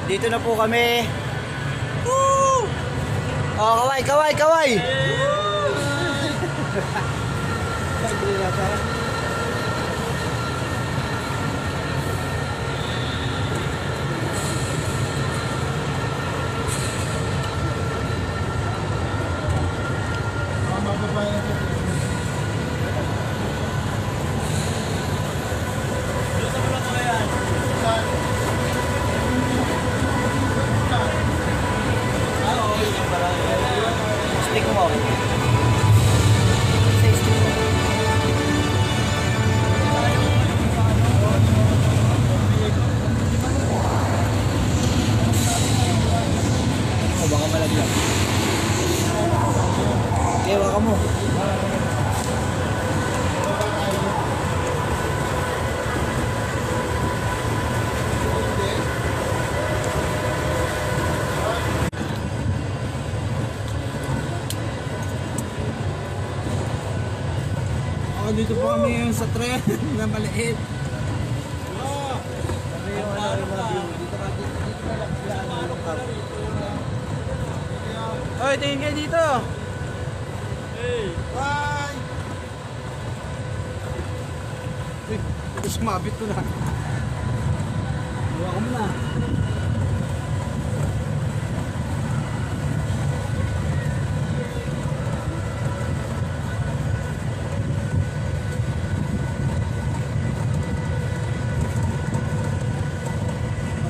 Dito na po kami. Woo! Oh, kaway, kaway, kaway! Stick mo. Say stick mo. Oh, baka malaglag. Ewa ka mo. Dito po kami ngayon sa tren na maliit. Hoy, tingin kayo dito. Hey, bye. Ito sumabit ko na. Iwan ko muna.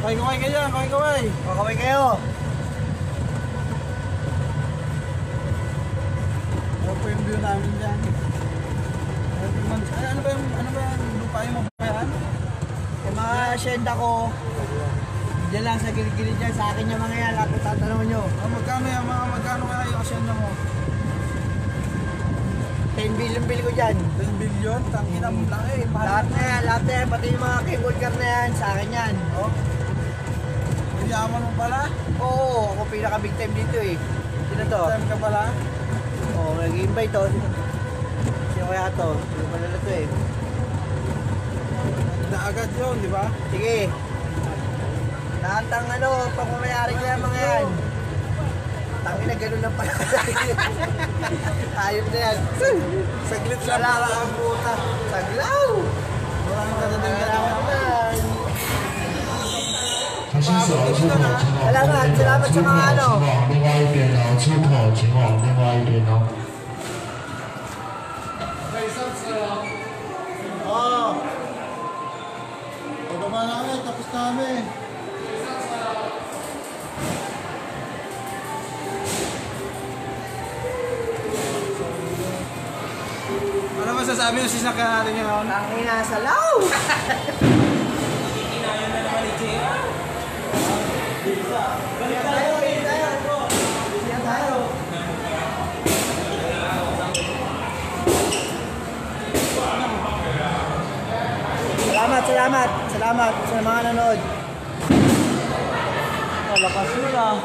Kaway kayo, kaway. Oh, kaway kayo. Ano po yung view namin dyan? Ay, ano ba yung lupain mo ba yan? Yung mga asyenda ko, dyan lang sa gilid-gilid dyan, sa akin yung mga yan, lahat kung tatanong nyo. Magkano yan? Magkano kaya yung asyenda mo? 10 billion bill ko dyan. 10 billion? Tangina mo lang eh. Lahat na yan, pati yung mga cable car na yan, sa akin yan. Oh? Yaman mo pala? Oo, ako pinaka big time dito eh. Sino to? Time ka pala? Oo, nag-invite to. Sino kaya to? Sino pala na to eh. Naagad yun, di ba? Sige. Lahat ang pagmamayari ko yan mga yan. Tangin na gano'n lang pala. Ayun na yan. Saglit lang pala ang puta. Saglaw! Maraming kadating na naman. Salamat sa mga ano. 另外一边哦，出口前往另外一边哦。可以上车了。Oh. Pababa na kami, tapos na kami. Ano masasabi yung sisakyan natin ngayon? Tangin na, salaw! Kinayan na naman ni Jay. Balik tayo, balik tayo. Balik tayo. Salamat sa mga nanood. Lakas yun ah.